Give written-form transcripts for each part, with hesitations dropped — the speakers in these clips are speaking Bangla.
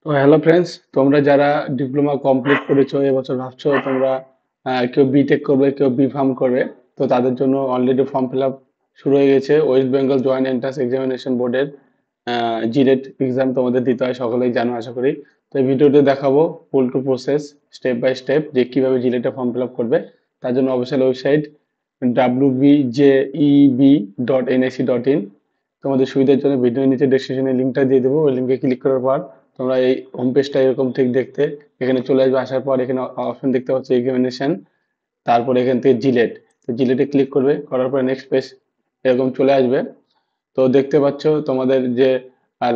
তো হ্যালো ফ্রেন্ডস, তোমরা যারা ডিপ্লোমা কমপ্লিট করেছো এবছর ভাবছো তোমরা কেউ বিটেক করবে, কেউ বি ফার্ম করবে। তো তাদের জন্য অলরেডি ফর্ম ফিল আপ শুরু হয়ে গেছে। West Bengal joint entrance examination বোর্ডের জিরেট এক্সাম তোমাদের দিতে হয়, সকলেই জানো আশা করি। তো এই ভিডিওতে দেখাবো full to process, step by step, যে কিভাবে জিরেটে ফর্ম ফিল আপ করবে। তার জন্য অফিসিয়াল ওয়েবসাইট wbjeb.nic.in। তোমাদের সুবিধার জন্য ভিডিওর নিচে ডেসক্রিপশনে লিঙ্কটা দিয়ে দেবো। ওই লিঙ্কে ক্লিক করার পর তোমরা এই হোম পেজটা এরকম ঠিক দেখতে এখানে চলে আসবে। আসার পর এখানে অপশন দেখতে পাচ্ছ এক্সামিনেশন, তারপর এখান থেকে জিলেট। তো জিলেটে ক্লিক করবে, করার পর নেক্সট পেজ এরকম চলে আসবে। তো দেখতে পাচ্ছ তোমাদের যে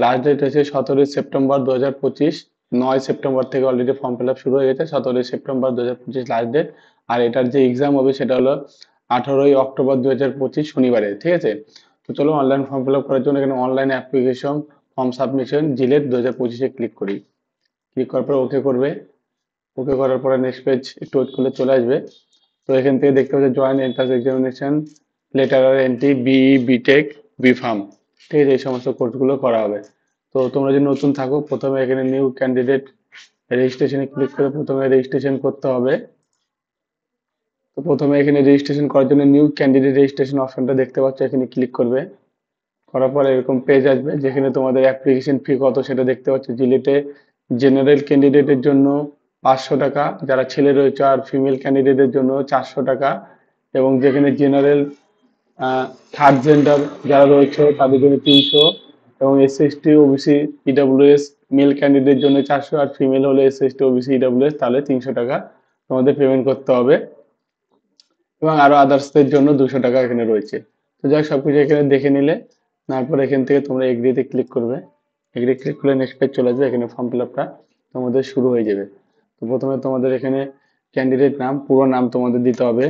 লাস্ট ডেট আছে 17ই সেপ্টেম্বর 2025। 9 সেপ্টেম্বর থেকে অলরেডি ফর্ম ফিল আপ শুরু হয়ে গেছে, 17ই সেপ্টেম্বর 2025 লাস্ট ডেট। আর এটার যে এক্সাম হবে সেটা হলো 18ই অক্টোবর 2025 শনিবারে, ঠিক আছে। তো চলো অনলাইন ফর্ম ফিল আপ করার জন্য এখানে online application form submission JELET 2025-এ ক্লিক করি। ক্লিক করার পর ওকে করবে। ওকে করার পরে নেক্সট পেজ একটু ওয়েট করলে চলে আসবে। তো এখান থেকে দেখতে পাচ্ছি joint entrance examination, lateral entry, BE, BTech, B pharm, ঠিক আছে। এই সমস্ত কোর্সগুলো করা হবে। তো তোমরা যদি নতুন থাকো, প্রথমে এখানে নিউ ক্যান্ডিডেট রেজিস্ট্রেশনে ক্লিক করে প্রথমে রেজিস্ট্রেশন করতে হবে। তো প্রথমে এখানে রেজিস্ট্রেশন করার জন্য নিউ ক্যান্ডিডেট রেজিস্ট্রেশন অপশনটা দেখতে পাচ্ছ, এখানে ক্লিক করবে। করার পরে এরকম পেজ আসবে যেখানে তোমাদের অ্যাপ্লিকেশন ফি কত সেটা দেখতে পাচ্ছ। জিলেটে জেনারেল ক্যান্ডিডেটের জন্য 500 টাকা, যারা ছেলে রয়েছে, আর ফিমেল ক্যান্ডিডেটের জন্য 400 টাকা। এবং যেখানে জেনারেল থার্ড জেন্ডার যারা রয়েছে তাদের জন্য 300। এবং SC, ST, OBC, EWS male ক্যান্ডিডেটের জন্য 400, আর ফিমেল হলে এসসি, এসটি, ওবিসি, ইডাব্লিউএস তাহলে 300 টাকা তোমাদের পেমেন্ট করতে হবে। এবং আরো আদার্সদের জন্য 200 টাকা এখানে রয়েছে। তো যাই হোক, সবকিছু এখানে দেখে নিলে, তারপর এখান থেকে তোমরা এগ্রিতে ক্লিক করবে। এগ্রি ক্লিক করলে নেক্সট পেজ চলে আসবে, এখানে ফর্ম ফিল আপটা তোমাদের শুরু হয়ে যাবে। তো প্রথমে তোমাদের এখানে ক্যান্ডিডেট নাম, পুরো নাম তোমাদের দিতে হবে।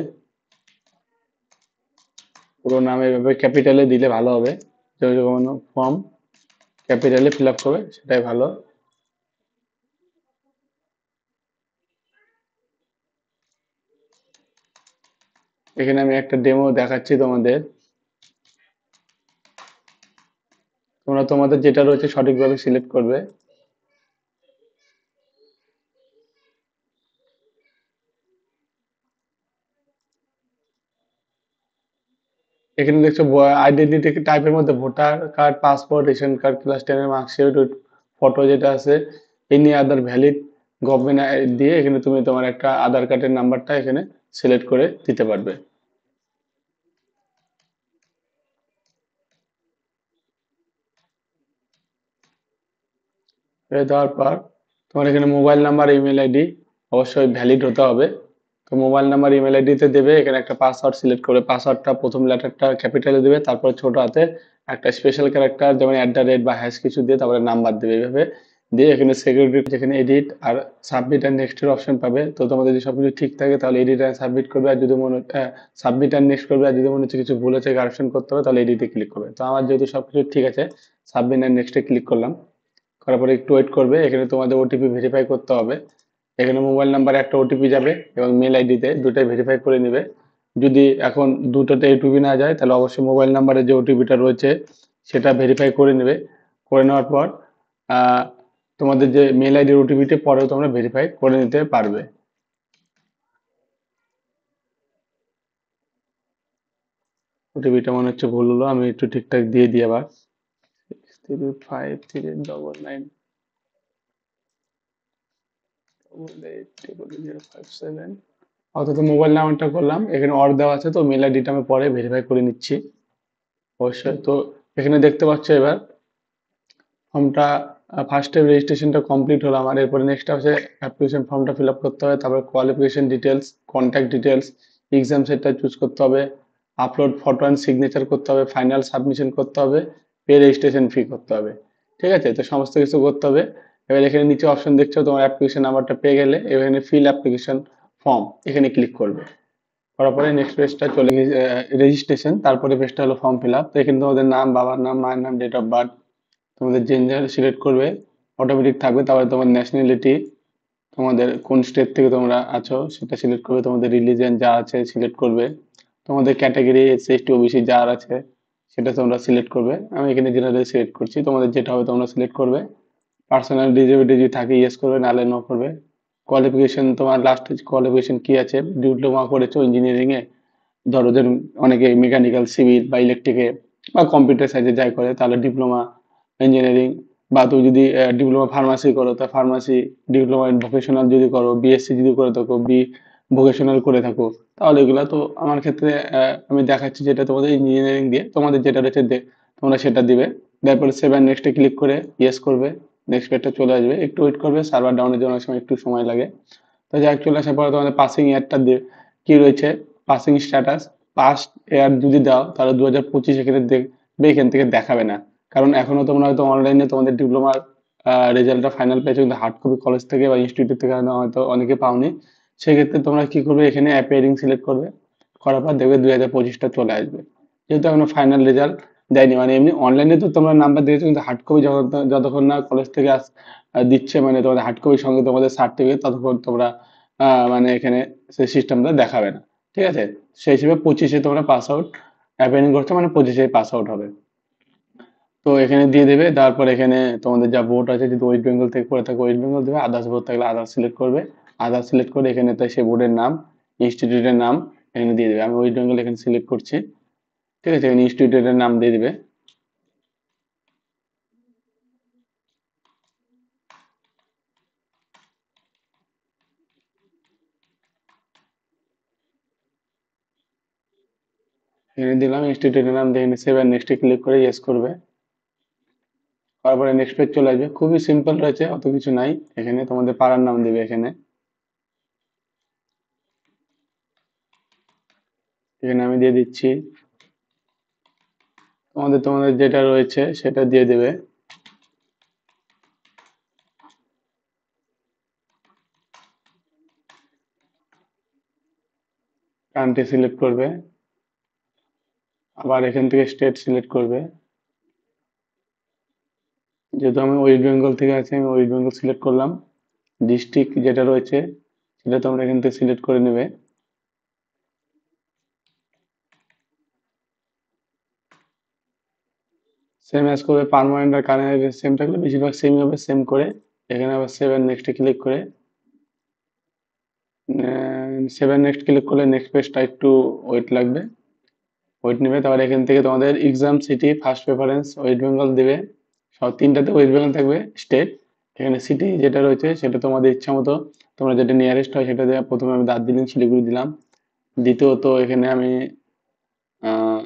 পুরো নাম এভাবে ক্যাপিটালে দিলে ভালো হবে, যখন ফর্ম ক্যাপিটালে ফিল আপ করবে সেটাই ভালো। এখানে আমি একটা ডেমো দেখাচ্ছি তোমাদের, তোমরা তোমাদের যেটা রয়েছে সঠিকভাবে সিলেক্ট করবে। এখানে দেখছো আইডেন্টিটি টাইপের মধ্যে voter card, passport, ration card, class 10-এর মার্কশিট, ফটো যেটা আছে, এনি আদার ভ্যালিড গভর্নমেন্ট দিয়ে এখানে তুমি তোমার একটা আধার কার্ডের নাম্বারটা এখানে সিলেক্ট করে দিতে পারবে। এটা দেওয়ার পর তোমার এখানে মোবাইল নাম্বার, ইমেল আইডি অবশ্যই ভ্যালিড হতে হবে। তো মোবাইল নাম্বার, ইমেল আইডিতে দেবে। এখানে একটা পাসওয়ার্ড সিলেক্ট করে পাসওয়ার্ডটা প্রথম লেটারটা ক্যাপিটালে দেবে, তারপরে ছোট হাতে একটা স্পেশাল ক্যারেক্টার যেমন @, বা হ্যাশ কিছু দিয়ে তারপরে নাম্বার দেবে। এইভাবে দিয়ে এখানে সিকিউরিটি, যেখানে এডিট আর সাবমিট আর নেক্সটের অপশন পাবে। তো তোমাদের যদি সবকিছু ঠিক থাকে তাহলে এডিট আর সাবমিট করবে, আর যদি মনে সাবমিট আর নেক্সট করবে, আর যদি মনে হচ্ছে কিছু ভুল আছে কারেকশন করতে হবে তাহলে এডিটে ক্লিক করবে। তো আমার যেহেতু সবকিছু ঠিক আছে, সাবমিট আর নেক্সটে ক্লিক করলাম। করার পরে একটু ওয়েট করবে, এখানে তোমাদের ওটিপি ভেরিফাই করতে হবে। এখানে মোবাইল নাম্বারে একটা ওটিপি যাবে এবং মেল আইডিতে দুটাই ভেরিফাই করে নেবে। যদি এখন দুটোতে ওটিপি না যায় তাহলে অবশ্যই মোবাইল নাম্বারে যে ওটিপিটা রয়েছে সেটা ভেরিফাই করে নেবে। করে নেওয়ার পর আহ, তোমাদের যে মেল আইডির ওটিপিটা পরেও তোমরা ভেরিফাই করে নিতে পারবে। ওটিপিটা মনে হচ্ছে ভুল হলো, আমি একটু ঠিকঠাক দিয়ে দিই আবার। 635399880057। অর্থাৎ মোবাইল নাম্বারটা করলাম, এখানে অর দেওয়া আছে, তো মেল আইডিটা আমি পরে ভেরিফাই করে নিচ্ছি অবশ্যই। তো এখানে দেখতে পাচ্ছ এবার ফর্মটা ফার্স্ট টাইম রেজিস্ট্রেশনটা কমপ্লিট হলো আমার। এরপরে নেক্সট আছে অ্যাপ্লিকেশন ফর্মটা ফিল আপ করতে হবে, তারপরে qualification details, contact details, exam সেটটা চুজ করতে হবে, আপলোড ফটো অ্যান্ড সিগনেচার করতে হবে, ফাইনাল সাবমিশন করতে হবে, পে রেজিস্ট্রেশন ফি করতে হবে। ঠিক আছে, তো সমস্ত কিছু করতে হবে। এবার এখানে নিচে অপশন দেখছো, তোমার অ্যাপ্লিকেশন নাম্বারটা পেয়ে গেলে এখানে ফিল অ্যাপ্লিকেশন ফর্ম এখানে ক্লিক করবে। করার পরে নেক্সট পেজটা চলে গেছে রেজিস্ট্রেশন, তারপরে পেজটা হলো ফর্ম ফিল আপ। তো এখানে তোমাদের নাম, বাবার নাম, মায়ের নাম, ডেট অফ বার্থ, তোমাদের জেন্ডার সিলেক্ট করবে, অটোমেটিক থাকবে। তারপরে তোমার ন্যাশনালিটি, তোমাদের কোন স্টেট থেকে তোমরা আছো সেটা সিলেক্ট করবে, তোমাদের রিলিজিয়ন যা আছে সিলেক্ট করবে, তোমাদের ক্যাটাগরি এসসি, এসটি, ওবিসি যার আছে সেটা তোমরা সিলেক্ট করবে। আমি এখানে জেনারেল সিলেক্ট করছি, তোমাদের যেটা হবে তোমরা সিলেক্ট করবে। পার্সোনাল ডিসেবিলিটি যদি থাকে ইয়েস করবে, নাহলে নো করবে। কোয়ালিফিকেশন, তোমার লাস্ট কোয়ালিফিকেশন কি আছে? ডিপ্লোমা করেছো ইঞ্জিনিয়ারিং এ, ধরো যে অনেকে মেকানিক্যাল, সিভিল বা ইলেকট্রিকে বা কম্পিউটার সাইডে যাই করে, তাহলে ডিপ্লোমা ইঞ্জিনিয়ারিং। বা তুমি যদি ডিপ্লোমা ফার্মাসি করো, তা ফার্মাসি। ডিপ্লোমা ইন ভোকেশনাল যদি করো, বিএসসি যদি করে থাকো, ভোকেশনাল করে থাকো, তাহলে এগুলা তো আমার ক্ষেত্রে আমি দেখাচ্ছি যেটা তোমাদের ইঞ্জিনিয়ারিং দিয়ে, তোমাদের যেটা রয়েছে তোমরা সেটা দিবে। তারপরে সেভেন নেক্সটে ক্লিক করে ইয়েস করবে। নেক্সট পেজটা চলে আসবে, একটু ওয়েট করবে, সার্ভার ডাউনের জন্য অনেক সময় একটু সময় লাগে। তো যাই চলে আসার পরে তোমাদের পাসিং ইয়ারটা কি রয়েছে, পাসিং স্ট্যাটাস। পাস ইয়ার যদি দাও তাহলে 2025 এখানে দেখবে, এখান থেকে দেখাবে না। কারণ এখনো তোমরা হয়তো অনলাইনে তোমাদের ডিপ্লোমার রেজাল্টটা ফাইনাল পেয়েছো, কিন্তু হার্ড কপি কলেজ থেকে বা ইনস্টিটিউট থেকে হয়তো অনেকে পাওনি। সেক্ষেত্রে তোমরা কি করবে, এখানে অ্যাপিয়ারিং সিলেক্ট করবে। করার পর দেখবে 2025টা চলে আসবে। যেহেতু এখনো ফাইনাল রেজাল্ট দেয়নি, মানে এমনি অনলাইনে তো তোমরা নাম্বার দিয়েছো, কিন্তু হার্ড কপি যতক্ষণ না কলেজ থেকে দিচ্ছে, মানে তোমাদের হার্ড কপির সঙ্গে তোমাদের সার্টিফিকেট, ততক্ষণ তোমরা মানে এখানে সেই সিস্টেমটা দেখাবে না। ঠিক আছে? সেই হিসেবে 25-এ তোমরা পাস আউট অ্যাপিয়ারিং করছো, মানে 25-এ পাস আউট হবে। তো এখানে দিয়ে দেবে। তারপর এখানে তোমাদের যা বোর্ড আছে, যদি ওয়েস্ট বেঙ্গল থেকে পড়ে থাকে ওয়েস্ট বেঙ্গল দেবে, আদার্স বোর্ড থাকলে আদার্স সিলেক্ট করবে। আদার্স সিলেক্ট করে এখানে তাই সেই বোর্ডের নাম, ইনস্টিটিউটের নাম এখানে দিয়ে দেবে। আমি ওয়েস্ট বেঙ্গল এখানে সিলেক্ট করছি। ঠিক আছে? এখানে ইনস্টিটিউটের নাম দিয়ে দিবে। এখানে দিলাম ইনস্টিটিউটের নাম দিয়ে, এখানে সেভ আর নেক্সটে ক্লিক করে ইয়েস করবে। তারপরে নেক্সট পেজ চলে আসবে, খুবই সিম্পল রয়েছে, অত কিছু নাই। এখানে তোমাদের পাড়ার নাম দিবে। এখানে এখানে আমি দিয়ে দিচ্ছি। তোমাদের যেটা রয়েছে সেটা দিয়ে দেবে। কান্ট্রি সিলেক্ট করবে। আবার এখান থেকে স্টেট সিলেক্ট করবে। যেহেতু আমি ওয়েস্ট বেঙ্গল থেকে আছি, আমি ওয়েস্ট বেঙ্গল সিলেক্ট করলাম। ডিস্ট্রিক্ট যেটা রয়েছে সেটা তোমরা এখান থেকে সিলেক্ট করে নেবে। সেম অ্যাজ করবে, পার্মানেন্ট আর কারেন্ট সেম থাকলে বেশিরভাগ সেমই হবে। সেম করে এখানে আবার সেভেন নেক্সটে ক্লিক করে, সেভেন নেক্সট ক্লিক করলে নেক্সট পেজটা একটু ওয়েট লাগবে, ওয়েট নেবে। তারপর এখান থেকে তোমাদের exam city first preference West Bengal দেবে। সব তিনটাতে ওয়েস্ট বেঙ্গল থাকবে স্টেট। এখানে সিটি যেটা রয়েছে সেটা তোমাদের ইচ্ছা মতো, তোমরা যেটা নিয়ারেস্ট হয় সেটা দেবে। প্রথমে আমি দার্জিলিং শিলিগুড়ি দিলাম। দ্বিতীয়ত এখানে আমি আহ,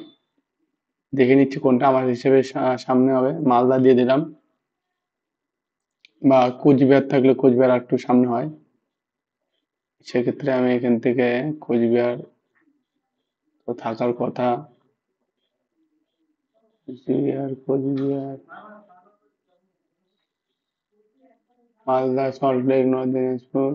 দেখে নিচ্ছি কোনটা আমার হিসেবে সামনে হবে, মালদা দিয়ে দিলাম। বা কোচবিহার থাকলে কোচবিহার আর একটু সামনে হয়, সেক্ষেত্রে আমি এখান থেকে কোচবিহার তো থাকার কথা। কোচবিহার, কোচবিহার, মালদা, সল্টলেক, নর্থ দিনাজপুর,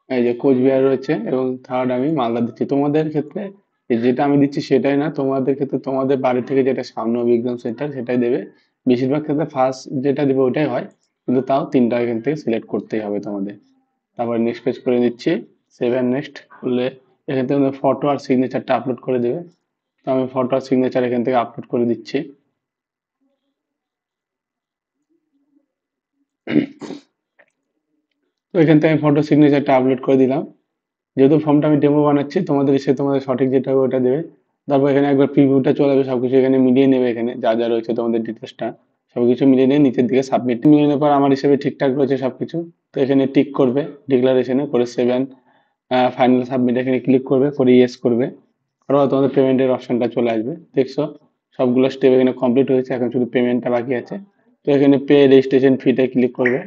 এই যে কোচবিহার রয়েছে, এবং থার্ড আমি মালদা দিচ্ছি। তোমাদের ক্ষেত্রে যেটা আমি দিচ্ছি সেটাই না, তোমাদের ক্ষেত্রে তোমাদের বাড়ি থেকে যেটা সামনে হবে এক্সাম সেন্টার সেটাই দেবে। বেশিরভাগ ক্ষেত্রে ফার্স্ট যেটা দেবে ওটাই হয়, কিন্তু তাও তিনটা এখান থেকে সিলেক্ট করতেই হবে তোমাদের। তারপর নেক্সট পেজ করে দিচ্ছি। সেভ অ্যান্ড নেক্সট করলে এখান থেকে ফটো আর সিগনেচারটা আপলোড করে দেবে। তো আমি ফটো আর সিগনেচার এখান থেকে আপলোড করে দিচ্ছি। তো এখান থেকে আমি ফটো সিগনেচারটা আপলোড করে দিলাম। যেহেতু ফর্মটা আমি ডেমো বানাচ্ছি, তোমাদের সঠিক যেটা হবে ওটা দেবে। তারপর এখানে একবার প্রিভিউটা চলে যাবে, সবকিছু এখানে মিলিয়ে নেবে। এখানে যা যা রয়েছে তোমাদের ডিটেলসটা সবকিছু মিলিয়ে নিয়ে নিচের দিকে সাবমিট মিলিয়ে নেওয়ার পর আমার হিসেবে ঠিকঠাক রয়েছে সবকিছু। তো এখানে টিক করবে ডিক্লারেশনে করে, সেভেন ফাইনাল সাবমিট এখানে ক্লিক করবে, করে ইয়েস করবে। তারপর তোমাদের পেমেন্টের অপশনটা চলে আসবে। দেখছো সবগুলো স্টেপ এখানে কমপ্লিট হয়েছে, এখন শুধু পেমেন্টটা বাকি আছে। তো এখানে পে রেজিস্ট্রেশন ফিতে ক্লিক করবে।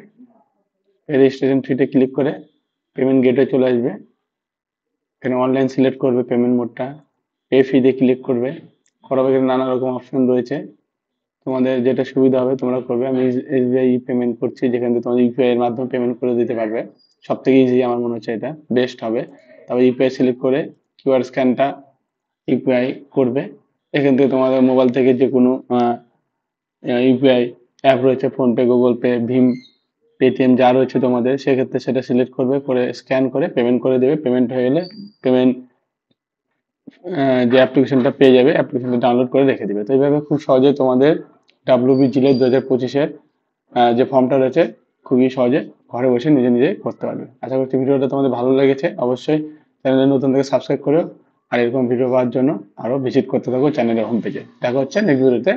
পে রেজিস্ট্রেশন ফিতে ক্লিক করে পেমেন্ট গেটে চলে আসবে। এখানে অনলাইন সিলেক্ট করবে পেমেন্ট মোডটা, পে ফি দিয়ে ক্লিক করবে। করার পর এখানে নানা রকম অপশন রয়েছে, তোমাদের যেটা সুবিধা হবে তোমরা করবে। আমি এসবিআই পেমেন্ট করছি, যেখান থেকে তোমাদের ইউপিআই এর মাধ্যমে পেমেন্ট করে দিতে পারবে। সব থেকে ইজি আমার মনে হচ্ছে, এটা বেস্ট হবে। তারপর ইউপিআই সিলেক্ট করে কিউআর স্ক্যানটা ইউপিআই করবে। এখান থেকে তোমাদের মোবাইল থেকে যে কোনো ইউপিআই অ্যাপ রয়েছে, ফোনপে, গুগল পে, ভীম, পেটিএম যা রয়েছে তোমাদের, সেক্ষেত্রে সেটা সিলেক্ট করবে, করে স্ক্যান করে পেমেন্ট করে দেবে। পেমেন্ট হয়ে গেলে পেমেন্ট যে অ্যাপ্লিকেশনটা পেয়ে যাবে, অ্যাপ্লিকেশনটা ডাউনলোড করে রেখে দিবে। তো এইভাবে খুব সহজে তোমাদের ডাব্লিউবি জিলেট 2025-এর যে ফর্মটা রয়েছে খুবই সহজে ঘরে বসে নিজে নিজে করতে পারবে। আশা করছি ভিডিওটা তোমাদের ভালো লেগেছে। অবশ্যই চ্যানেলে নতুন থেকে সাবস্ক্রাইব করো, আর এরকম ভিডিও পাওয়ার জন্য আরো ভিজিট করতে থাকো চ্যানেলের হোম পেজে। দেখা হচ্ছে নেক্সট ভিডিওতে।